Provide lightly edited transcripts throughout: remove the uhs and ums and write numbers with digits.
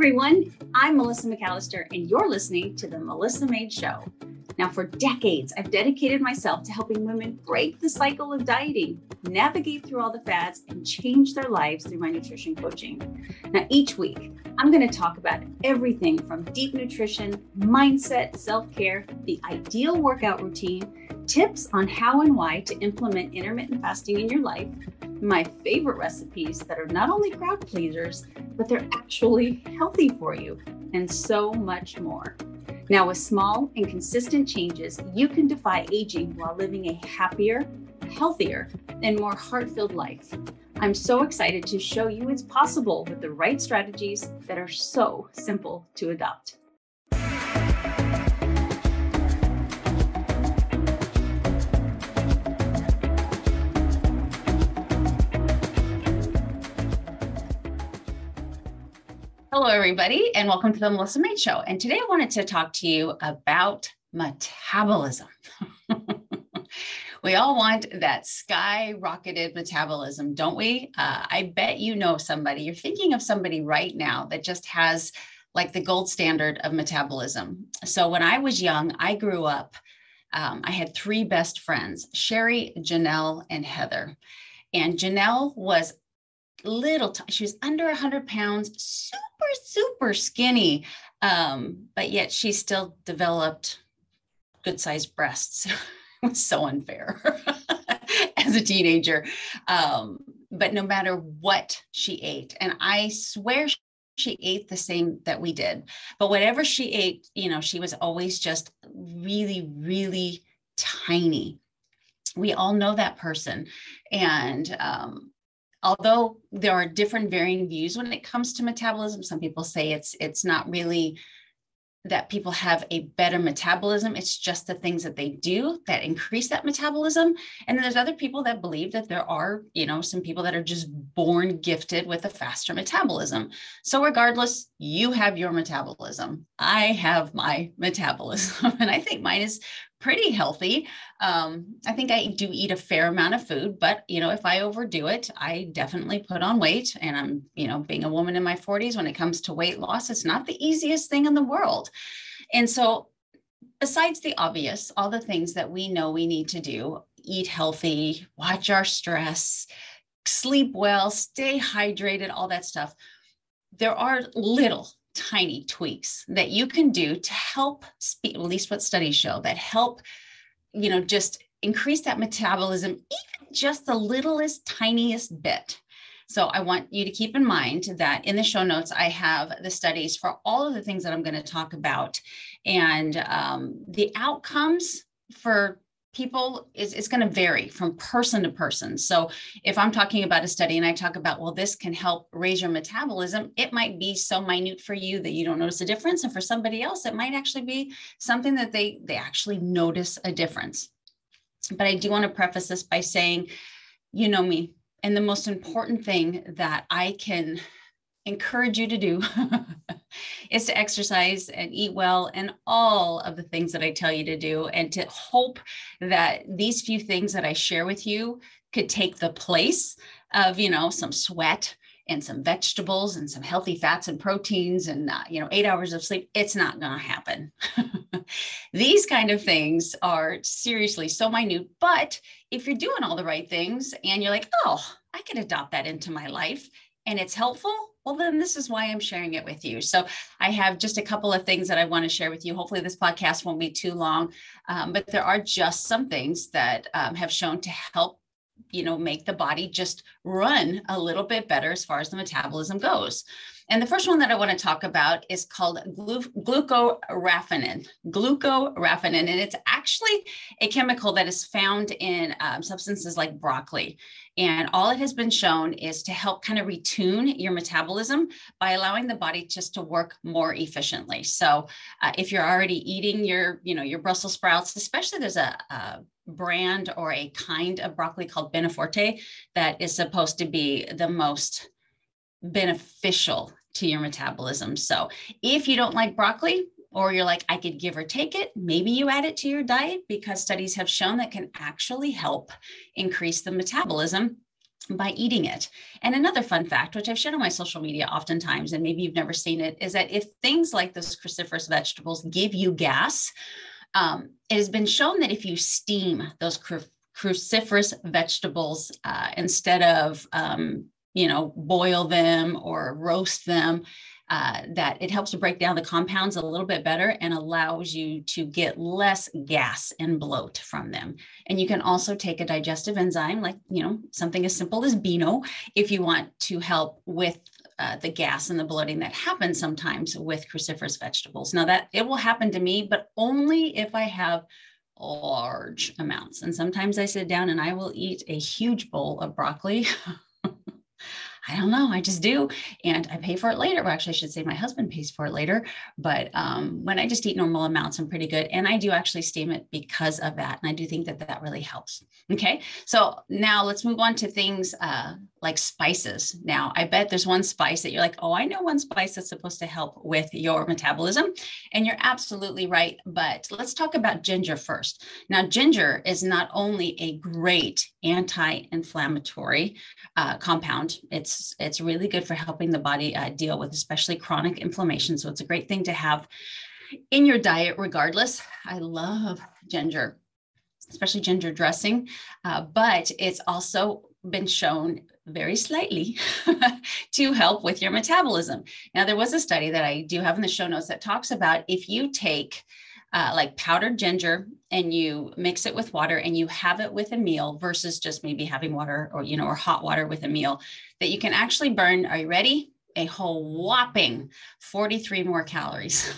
everyone, I'm Melissa McAllister, and you're listening to the Melissa M.A.D.E Show. Now, for decades, I've dedicated myself to helping women break the cycle of dieting, navigate through all the fads, and change their lives through my nutrition coaching. Now, each week, I'm going to talk about everything from deep nutrition, mindset, self-care, the ideal workout routine, tips on how and why to implement intermittent fasting in your life, my favorite recipes that are not only crowd pleasers, but they're actually healthy for you, and so much more. Now, with small and consistent changes, you can defy aging while living a happier, healthier, and more heart-filled life. I'm so excited to show you it's possible with the right strategies that are so simple to adopt. Hello, everybody, and welcome to the Melissa M.A.D.E Show. And today I wanted to talk to you about metabolism. We all want that skyrocketed metabolism, don't we? I bet you know somebody, you're thinking of somebody right now that just has like the gold standard of metabolism. So when I was young, I grew up, I had three best friends, Sherry, Janelle, and Heather. And Janelle was she was under 100 pounds, super skinny, but yet she still developed good sized breasts. It was so unfair as a teenager. But no matter what she ate, and I swear she ate the same that we did, but whatever she ate, you know, she was always just really tiny. We all know that person. And, although there are different varying views when it comes to metabolism, some people say it's not really that people have a better metabolism. It's just the things that they do that increase that metabolism. And then there's other people that believe that there are, you know, some people that are just born gifted with a faster metabolism. So regardless, you have your metabolism. I have my metabolism, and I think mine is pretty healthy. I think I do eat a fair amount of food, but you know, if I overdo it, I definitely put on weight. And I'm, you know, being a woman in my 40s, when it comes to weight loss, it's not the easiest thing in the world. And so besides the obvious, all the things that we know we need to do, eat healthy, watch our stress, sleep well, stay hydrated, all that stuff, there are little tiny tweaks that you can do to help at least what studies show that help, you know, just increase that metabolism, even just the littlest, tiniest bit. So I want you to keep in mind that in the show notes, I have the studies for all of the things that I'm going to talk about, and the outcomes for people it's going to vary from person to person. So if I'm talking about a study and I talk about, well, this can help raise your metabolism, it might be so minute for you that you don't notice a difference. And for somebody else, it might actually be something that they actually notice a difference. But I do want to preface this by saying, you know me, and the most important thing that I can encourage you to do is to exercise and eat well, and all of the things that I tell you to do, and to hope that these few things that I share with you could take the place of, you know, some sweat and some vegetables and some healthy fats and proteins and, 8 hours of sleep. It's not going to happen. These kind of things are seriously so minute, but if you're doing all the right things and you're like, oh, I could adopt that into my life and it's helpful, well, then this is why I'm sharing it with you. So I have just a couple of things that I want to share with you. Hopefully this podcast won't be too long, but there are just some things that have shown to help, you know, make the body just run a little bit better as far as the metabolism goes. And the first one that I want to talk about is called glucoraphanin. Glucoraphanin, and it's actually a chemical that is found in substances like broccoli. And all it has been shown is to help kind of retune your metabolism by allowing the body just to work more efficiently. So if you're already eating your Brussels sprouts, especially there's a brand or a kind of broccoli called Beneforte that is supposed to be the most beneficial to your metabolism. So if you don't like broccoli, or you're like, I could give or take it, maybe you add it to your diet, because studies have shown that can actually help increase the metabolism. by eating it. And another fun fact, which I've shared on my social media oftentimes, and maybe you've never seen it, is that if things like those cruciferous vegetables give you gas, it has been shown that if you steam those cruciferous vegetables instead of, boil them or roast them, that it helps to break down the compounds a little bit better and allows you to get less gas and bloat from them. And you can also take a digestive enzyme, like, something as simple as Beano, if you want to help with the gas and the bloating that happens sometimes with cruciferous vegetables. Now that it will happen to me, but only if I have large amounts. And sometimes I sit down and I will eat a huge bowl of broccoli. I don't know, I just do. And I pay for it later. Well, actually, I should say my husband pays for it later. But when I just eat normal amounts, I'm pretty good. And I do actually steam it because of that. And I do think that that really helps. Okay, so now let's move on to things like spices. Now, I bet there's one spice that you're like, oh, I know one spice that's supposed to help with your metabolism. And you're absolutely right. But let's talk about ginger first. Now, ginger is not only a great anti-inflammatory compound, it's really good for helping the body deal with especially chronic inflammation. So it's a great thing to have in your diet regardless. I love ginger, especially ginger dressing, but it's also been shown very slightly to help with your metabolism. Now, there was a study that I do have in the show notes that talks about if you take like powdered ginger and you mix it with water and you have it with a meal versus just maybe having water or hot water with a meal, that you can actually burn, are you ready? A whole whopping 43 more calories.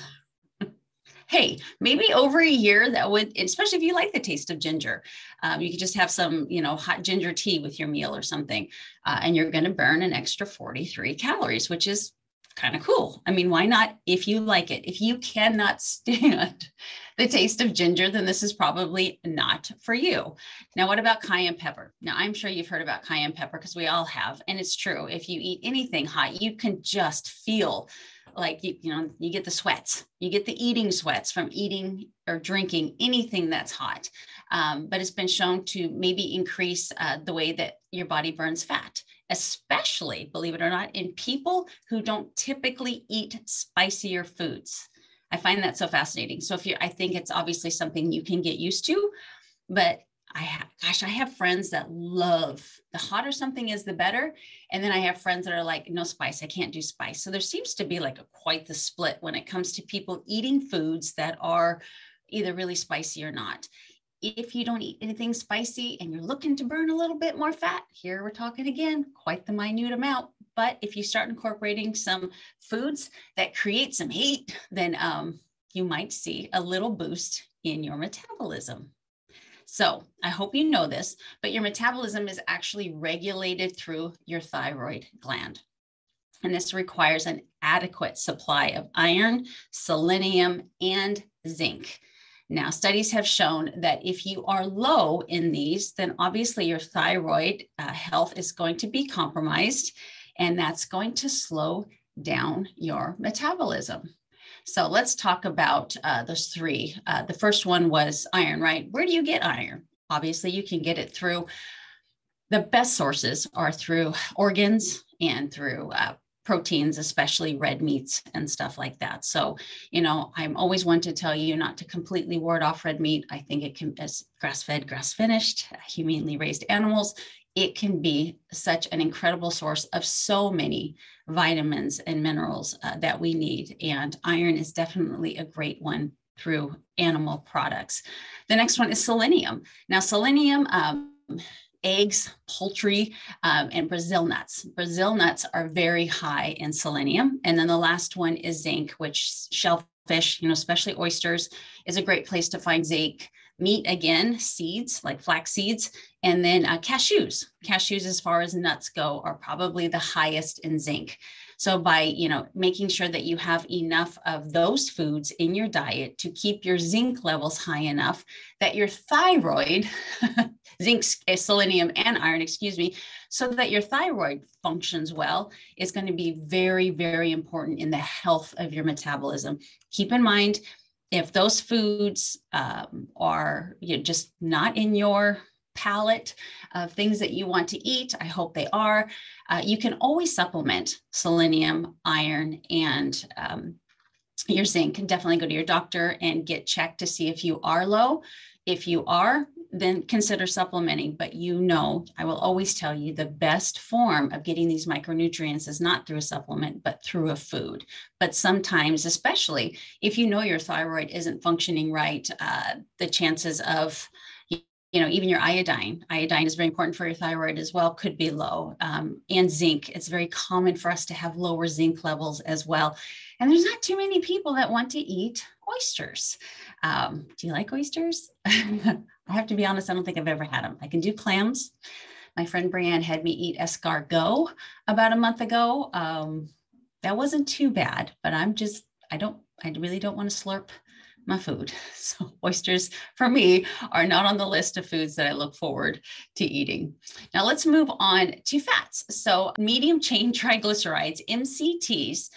Hey, maybe over a year that would, especially if you like the taste of ginger, you could just have some, hot ginger tea with your meal or something, and you're going to burn an extra 43 calories, which is kind of cool. I mean, why not if you like it? If you cannot stand the taste of ginger, then this is probably not for you. Now, what about cayenne pepper? Now, I'm sure you've heard about cayenne pepper because we all have, and it's true. If you eat anything hot, you can just feel like, you get the sweats, you get the eating sweats from eating or drinking anything that's hot. But it's been shown to maybe increase the way that your body burns fat, especially, believe it or not, in people who don't typically eat spicier foods. I find that so fascinating. So I think it's obviously something you can get used to, but I have friends that love the hotter something is, the better. And then I have friends that are like, no spice, I can't do spice. So there seems to be like quite the split when it comes to people eating foods that are either really spicy or not. If you don't eat anything spicy and you're looking to burn a little bit more fat, here we're talking again, quite the minute amount. But if you start incorporating some foods that create some heat, then you might see a little boost in your metabolism. So I hope you know this, but your metabolism is actually regulated through your thyroid gland. And this requires an adequate supply of iron, selenium, and zinc. Now, studies have shown that if you are low in these, then obviously your thyroid health is going to be compromised, and that's going to slow down your metabolism. So let's talk about those three. The first one was iron, right? Where do you get iron? Obviously, you can get it through, the best sources are through organs and through proteins, especially red meats and stuff like that. So, I'm always one to tell you not to completely ward off red meat. I think it can, as grass-fed, grass-finished, humanely raised animals, it can be such an incredible source of so many vitamins and minerals that we need. And iron is definitely a great one through animal products. The next one is selenium. Now, selenium, eggs, poultry, and Brazil nuts. Brazil nuts are very high in selenium. And then the last one is zinc, which shellfish, especially oysters, is a great place to find zinc. Meat, again, seeds like flax seeds, and then cashews. Cashews, as far as nuts go, are probably the highest in zinc. So by, making sure that you have enough of those foods in your diet to keep your zinc levels high enough that your thyroid, zinc, selenium, and iron, so that your thyroid functions well, is going to be very, very important in the health of your metabolism. Keep in mind, if those foods are just not in your palette of things that you want to eat. I hope they are. You can always supplement selenium, iron, and your zinc. And definitely go to your doctor and get checked to see if you are low. If you are, then consider supplementing. But I will always tell you the best form of getting these micronutrients is not through a supplement, but through a food. But sometimes, especially if you know your thyroid isn't functioning right, the chances of even your iodine is very important for your thyroid as well, could be low. And zinc, it's very common for us to have lower zinc levels as well. And there's not too many people that want to eat oysters. Do you like oysters? I have to be honest, I don't think I've ever had them. I can do clams. My friend Brianne had me eat escargot about a month ago. That wasn't too bad, but I really don't want to slurp my food. So oysters for me are not on the list of foods that I look forward to eating. Now let's move on to fats. So medium chain triglycerides, MCTs,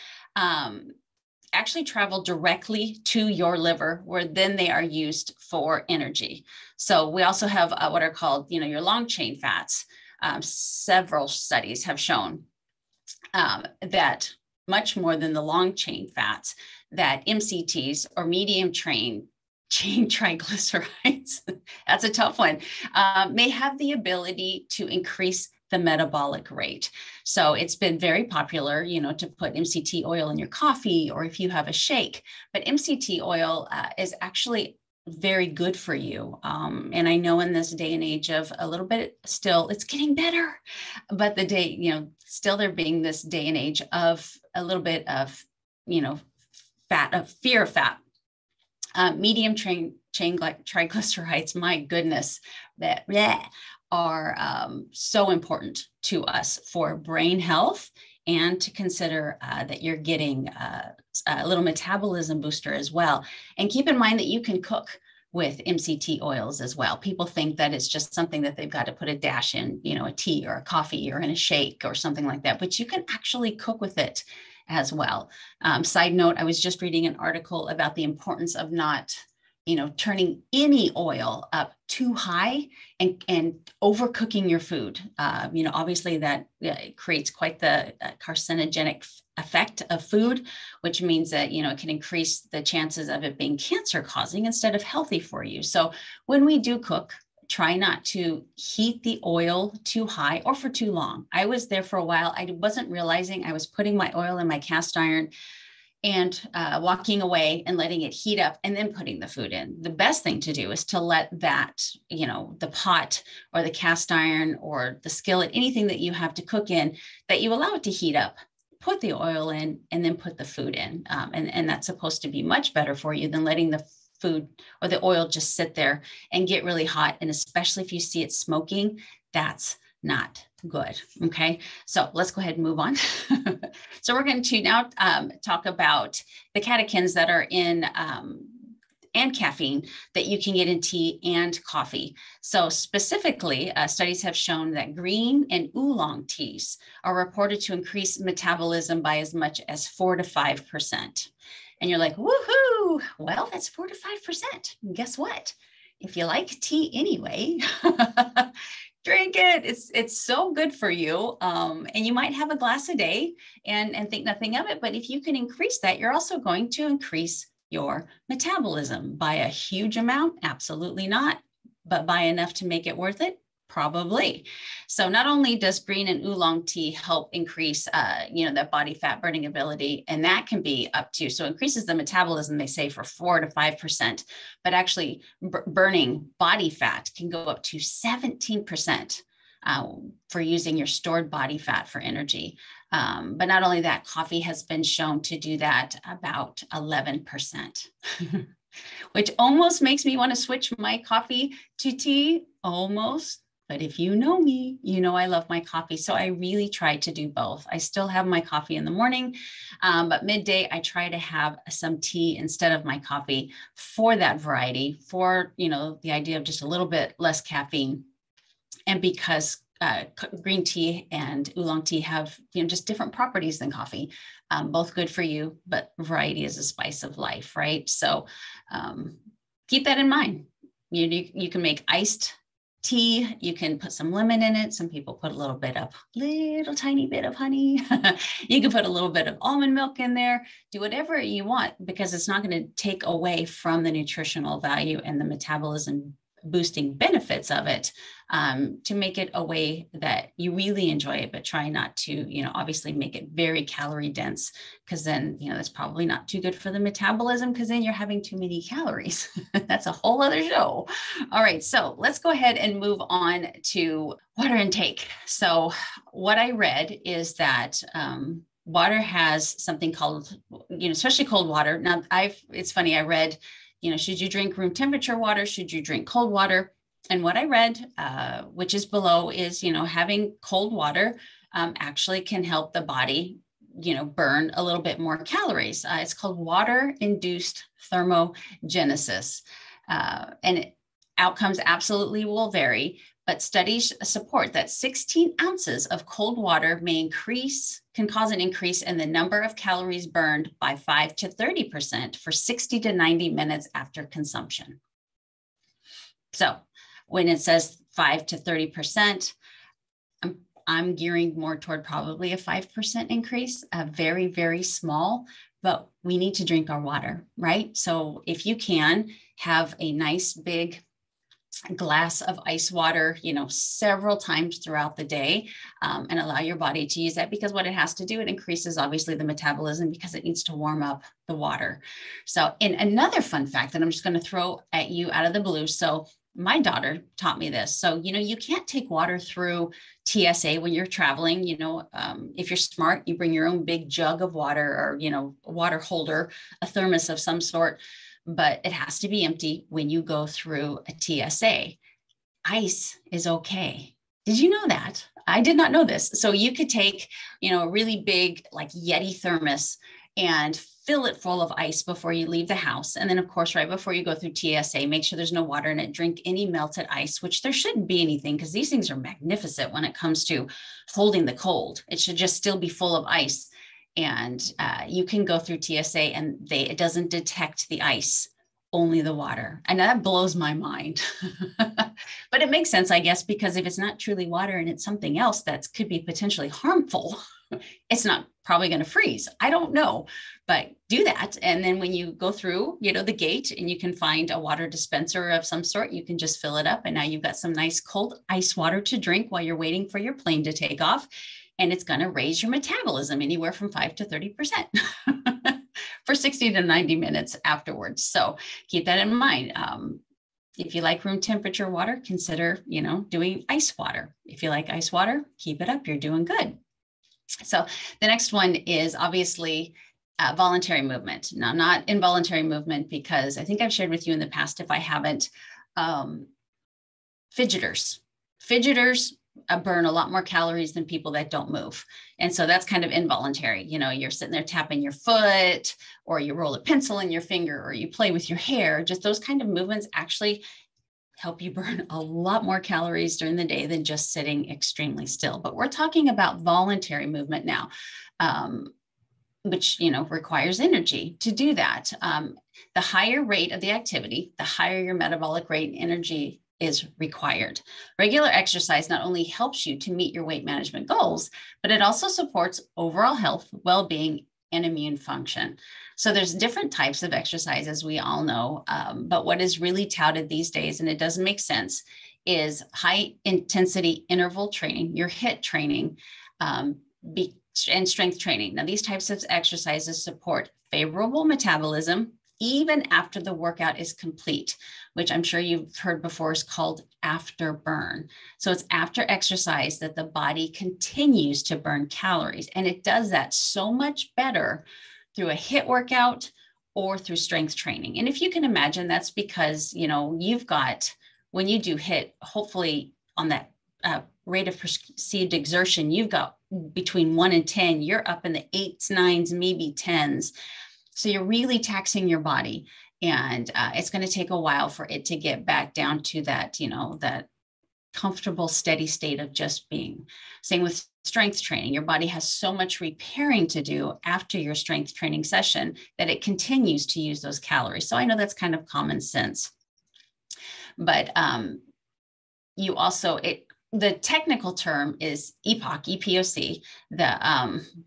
actually travel directly to your liver, where then they are used for energy. So we also have what are called, your long chain fats. Several studies have shown that much more than the long chain fats, that MCTs, or medium chain triglycerides, that's a tough one, may have the ability to increase the metabolic rate. So it's been very popular, to put MCT oil in your coffee, or if you have a shake. But MCT oil is actually very good for you. And I know in this day and age of a little bit, still it's getting better, but still there being this day and age of a little bit of, fat, of fear of fat. Medium chain triglycerides, my goodness, that are so important to us for brain health, and to consider that you're getting a little metabolism booster as well. And keep in mind that you can cook with MCT oils as well. People think that it's just something that they've got to put a dash in, a tea or a coffee or in a shake or something like that, but you can actually cook with it as well. Side note, I was just reading an article about the importance of not turning any oil up too high and overcooking your food. Obviously that it creates quite the carcinogenic effect of food, which means that, it can increase the chances of it being cancer causing instead of healthy for you. So when we do cook, try not to heat the oil too high or for too long. I was there for a while. I wasn't realizing I was putting my oil in my cast iron and walking away and letting it heat up and then putting the food in. The best thing to do is to let that, the pot or the cast iron or the skillet, anything that you have to cook in, that you allow it to heat up, put the oil in, and then put the food in. And that's supposed to be much better for you than letting the food or the oil just sit there and get really hot. And especially if you see it smoking, that's not good. Okay, so let's go ahead and move on. So we're going to now talk about the catechins that are in and caffeine that you can get in tea and coffee. So specifically, studies have shown that green and oolong teas are reported to increase metabolism by as much as 4 to 5%. And you're like, woohoo, well, that's 4 to 5%. And guess what? If you like tea anyway, drink it. It's so good for you. And you might have a glass a day and think nothing of it. But if you can increase that, you're also going to increase your metabolism by a huge amount. Absolutely not. But by enough to make it worth it? Probably. So not only does green and oolong tea help increase, that body fat burning ability, and that can be up to, so increases the metabolism, they say, for 4 to 5%, but actually burning body fat can go up to 17% for using your stored body fat for energy. But not only that, coffee has been shown to do that about 11%. Which almost makes me want to switch my coffee to tea, almost. But if you know me, I love my coffee. So I really try to do both. I still have my coffee in the morning, but midday, I try to have some tea instead of my coffee for that variety, for, the idea of just a little bit less caffeine. And because green tea and oolong tea have, just different properties than coffee, both good for you, but variety is a spice of life, right? So keep that in mind. You can make iced tea, you can put some lemon in it. Some people put a little tiny bit of honey. You can put a little bit of almond milk in there. Do whatever you want, because it's not going to take away from the nutritional value and the metabolism boosting benefits of it, to make it a way that you really enjoy it, but try not to, obviously make it very calorie dense, because then, that's probably not too good for the metabolism, because then you're having too many calories. That's a whole other show. All right, so let's go ahead and move on to water intake. So what I read is that water has something called, especially cold water. Now, it's funny, I read, should you drink room temperature water? Should you drink cold water? And what I read, which is below, is, having cold water actually can help the body, burn a little bit more calories. It's called water-induced thermogenesis. And outcomes absolutely will vary, but studies support that 16 ounces of cold water can cause an increase in the number of calories burned by 5 to 30% for 60 to 90 minutes after consumption. So when it says 5 to 30%, I'm gearing more toward probably a 5% increase, very, very small, but we need to drink our water, right? So if you can have a nice big glass of ice water, several times throughout the day, and allow your body to use that, because what it has to do, it increases obviously the metabolism, because it needs to warm up the water. So, in another fun fact that I'm just going to throw at you out of the blue. So my daughter taught me this. So, you can't take water through TSA when you're traveling. If you're smart, you bring your own big jug of water, or, a water holder, a thermos of some sort, but it has to be empty when you go through a TSA. Ice is okay. Did you know that? I did not know this. So you could take, a really big, like Yeti thermos, and fill it full of ice before you leave the house. And then, of course, right before you go through TSA, make sure there's no water in it. Drink any melted ice, which there shouldn't be anything, because these things are magnificent when it comes to holding the cold. It should just still be full of ice. And you can go through TSA and it doesn't detect the ice, only the water. And that blows my mind. But it makes sense, I guess, because if it's not truly water and it's something else that could be potentially harmful, it's not probably going to freeze. I don't know, but do that. And then when you go through, the gate, and you can find a water dispenser of some sort, you can just fill it up. And now you've got some nice cold ice water to drink while you're waiting for your plane to take off. And it's going to raise your metabolism anywhere from 5 to 30% for 60 to 90 minutes afterwards. So keep that in mind. If you like room temperature water, consider, doing ice water. If you like ice water, keep it up. You're doing good. So the next one is obviously voluntary movement. Now, not involuntary movement, because I think I've shared with you in the past, if I haven't, fidgeters. Fidgeters burn a lot more calories than people that don't move. And so that's kind of involuntary. You're sitting there tapping your foot, or you roll a pencil in your finger, or you play with your hair. Just those kind of movements actually help you burn a lot more calories during the day than just sitting extremely still. But we're talking about voluntary movement now, which, requires energy to do that. The higher rate of the activity, the higher your metabolic rate and energy is required. Regular exercise not only helps you to meet your weight management goals, but it also supports overall health, well-being, and immune function. So there's different types of exercise, as we all know, but what is really touted these days, and it doesn't make sense, is high intensity interval training, your HIIT training, and strength training. Now, these types of exercises support favorable metabolism even after the workout is complete, which I'm sure you've heard before is called afterburn. So it's after exercise that the body continues to burn calories. And it does that so much better through a HIIT workout or through strength training. And if you can imagine, that's because, you've got, when you do HIIT, hopefully on that rate of perceived exertion, you've got between 1 and 10, you're up in the 8s, 9s, maybe 10s. So you're really taxing your body, and it's going to take a while for it to get back down to that, that comfortable, steady state of just being. Same with strength training. Your body has so much repairing to do after your strength training session that it continues to use those calories. So I know that's kind of common sense, but you also, the technical term is EPOC, EPOC,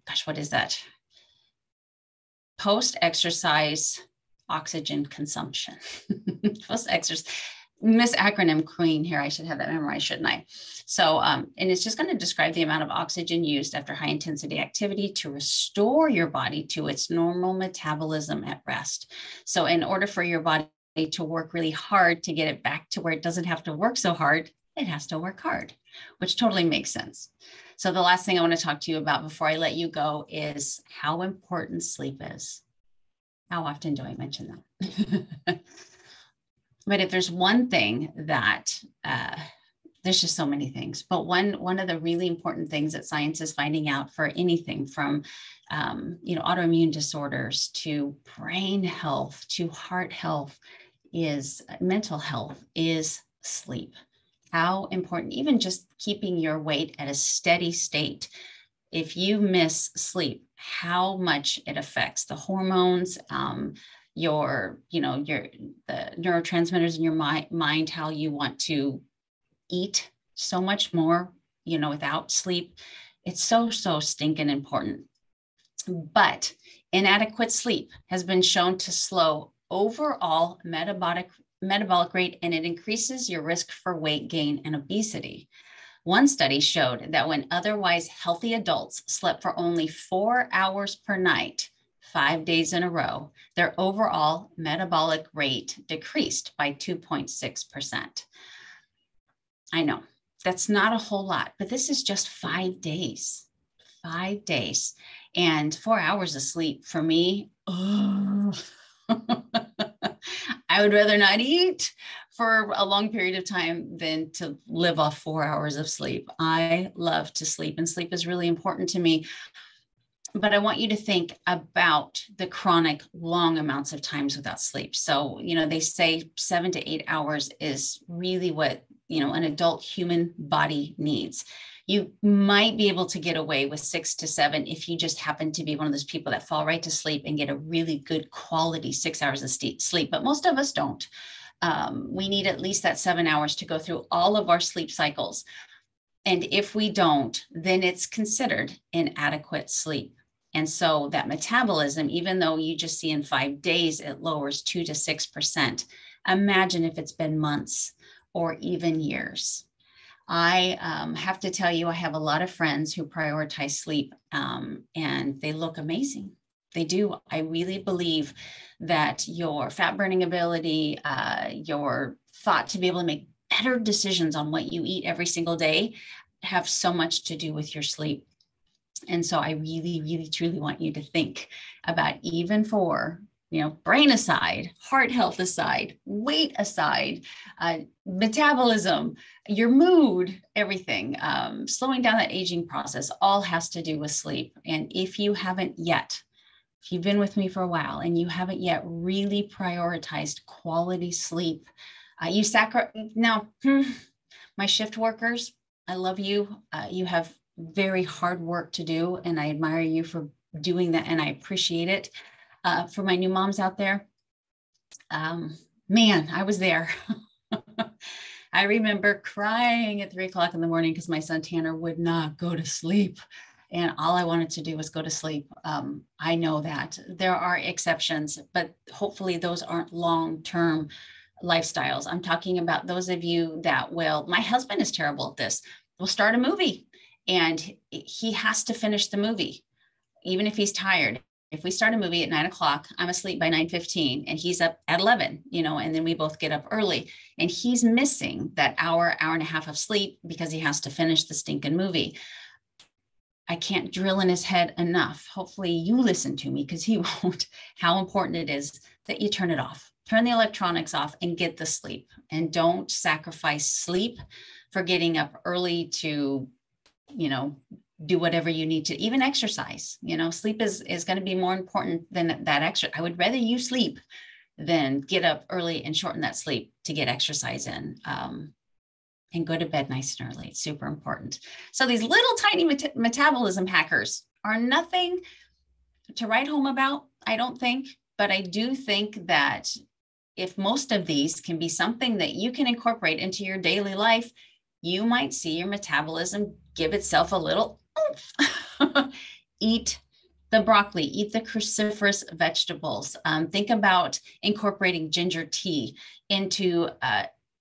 gosh, what is that? Post-exercise oxygen consumption. Post-exercise, Miss Acronym Queen here. I should have that memorized, shouldn't I? So, and it's just going to describe the amount of oxygen used after high intensity activity to restore your body to its normal metabolism at rest. So in order for your body to work really hard to get it back to where it doesn't have to work so hard, it has to work hard, which totally makes sense. So the last thing I want to talk to you about before I let you go is how important sleep is. How often do I mention that? But if there's one thing that, there's just so many things, but one of the really important things that science is finding out for anything from, autoimmune disorders to brain health to heart health is mental health is sleep. How important, even just keeping your weight at a steady state. If you miss sleep, how much it affects the hormones, the neurotransmitters in your mind, how you want to eat so much more, without sleep. It's so stinking important. But inadequate sleep has been shown to slow overall metabolic rate, and it increases your risk for weight gain and obesity. One study showed that when otherwise healthy adults slept for only 4 hours per night, 5 days in a row, their overall metabolic rate decreased by 2.6%. I know that's not a whole lot, but this is just 5 days. 5 days and 4 hours of sleep for me. Oh. I would rather not eat for a long period of time than to live off 4 hours of sleep. I love to sleep, and sleep is really important to me. But I want you to think about the chronic long amounts of times without sleep. So, they say 7 to 8 hours is really what, an adult human body needs. You might be able to get away with 6 to 7 if you just happen to be one of those people that fall right to sleep and get a really good quality 6 hours of sleep. But most of us don't. We need at least that 7 hours to go through all of our sleep cycles. And if we don't, then it's considered inadequate sleep. And so that metabolism, even though you just see in 5 days, it lowers 2 to 6%. Imagine if it's been months or even years. I have to tell you, I have a lot of friends who prioritize sleep, and they look amazing. They do. I really believe that your fat burning ability, your thought to be able to make better decisions on what you eat every single day have so much to do with your sleep. And so I really, really, truly want you to think about, even for, brain aside, heart health aside, weight aside, metabolism, your mood, everything, slowing down that aging process, all has to do with sleep. And if you've been with me for a while and you haven't yet really prioritized quality sleep, now, my shift workers, I love you. You have very hard work to do, and I admire you for doing that, and I appreciate it. For my new moms out there, man, I was there. I remember crying at 3 o'clock in the morning because my son Tanner would not go to sleep, and all I wanted to do was go to sleep. I know that there are exceptions, but hopefully those aren't long-term lifestyles. I'm talking about those of you that my husband is terrible at this. We'll start a movie and he has to finish the movie, even if he's tired. If we start a movie at 9 o'clock, I'm asleep by 9:15 and he's up at 11, and then we both get up early, and he's missing that hour and a half of sleep because he has to finish the stinking movie. I can't drill in his head enough. Hopefully you listen to me, because he won't, how important it is that you turn it off. Turn the electronics off and get the sleep, and don't sacrifice sleep for getting up early to, do whatever you need to, even exercise. Sleep is going to be more important than that extra. I would rather you sleep than get up early and shorten that sleep to get exercise in, and go to bed nice and early. It's super important. So these little tiny metabolism hackers are nothing to write home about, I don't think, but I do think that if most of these can be something that you can incorporate into your daily life, you might see your metabolism give itself a little oomph. Eat the broccoli, eat the cruciferous vegetables. Think about incorporating ginger tea into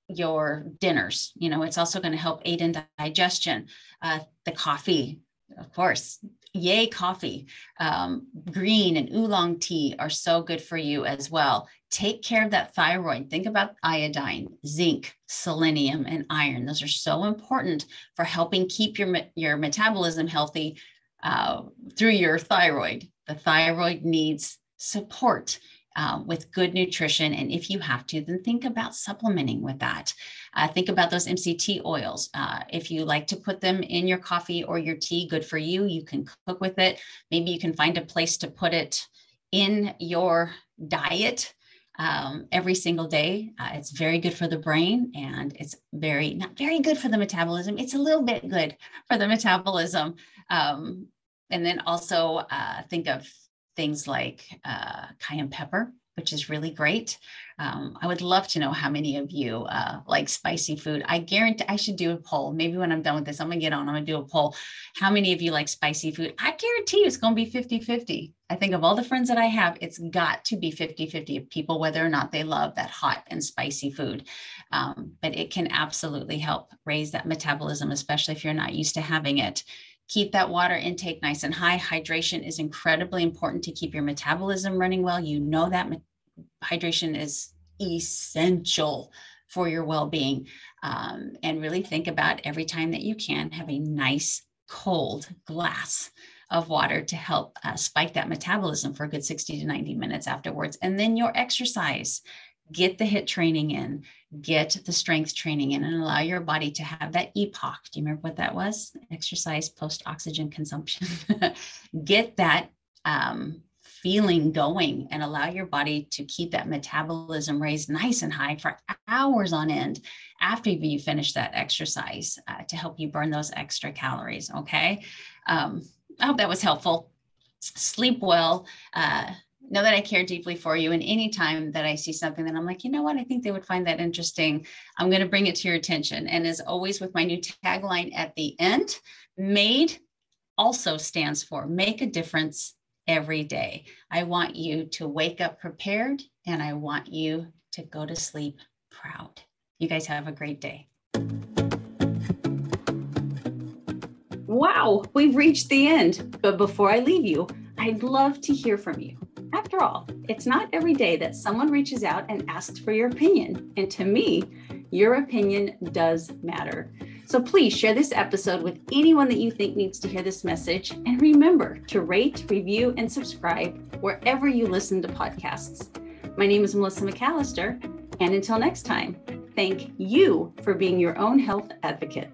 your dinners. It's also going to help aid in digestion. The coffee, of course, yay coffee. Green and oolong tea are so good for you as well. Take care of that thyroid. Think about iodine, zinc, selenium, and iron. Those are so important for helping keep your metabolism healthy through your thyroid. The thyroid needs support with good nutrition. And if you have to, then think about supplementing with that. Think about those MCT oils. If you like to put them in your coffee or your tea, good for you. You can cook with it. Maybe you can find a place to put it in your diet every single day. It's very good for the brain, and it's not very good for the metabolism. It's a little bit good for the metabolism. And then also think of things like Cayenne Pepper, which is really great. I would love to know how many of you like spicy food. I guarantee I should do a poll. Maybe when I'm done with this, I'm going to do a poll. How many of you like spicy food? I guarantee you it's going to be 50-50. I think of all the friends that I have, it's got to be 50-50 of people, whether or not they love that hot and spicy food. But it can absolutely help raise that metabolism, especially if you're not used to having it. Keep that water intake nice and high. Hydration is incredibly important to keep your metabolism running well. You know that hydration is essential for your well-being. And really think about every time that you can have a nice cold glass of water to help spike that metabolism for a good 60 to 90 minutes afterwards. And then your exercise. Get the HIIT training in, get the strength training in, and allow your body to have that EPOC. Do you remember what that was? Exercise post-oxygen consumption. Get that feeling going and allow your body to keep that metabolism raised nice and high for hours on end after you finish that exercise to help you burn those extra calories, okay? I hope that was helpful. Sleep well. Know that I care deeply for you. And anytime that I see something that I'm like, you know what, I think they would find that interesting, I'm going to bring it to your attention. And as always, with my new tagline at the end, M.A.D.E also stands for Make a Difference Every Day. I want you to wake up prepared, and I want you to go to sleep proud. You guys have a great day. Wow, we've reached the end. But before I leave you, I'd love to hear from you. After all, it's not every day that someone reaches out and asks for your opinion. And to me, your opinion does matter. So please share this episode with anyone that you think needs to hear this message. And remember to rate, review, and subscribe wherever you listen to podcasts. My name is Melissa McAllister. And until next time, thank you for being your own health advocate.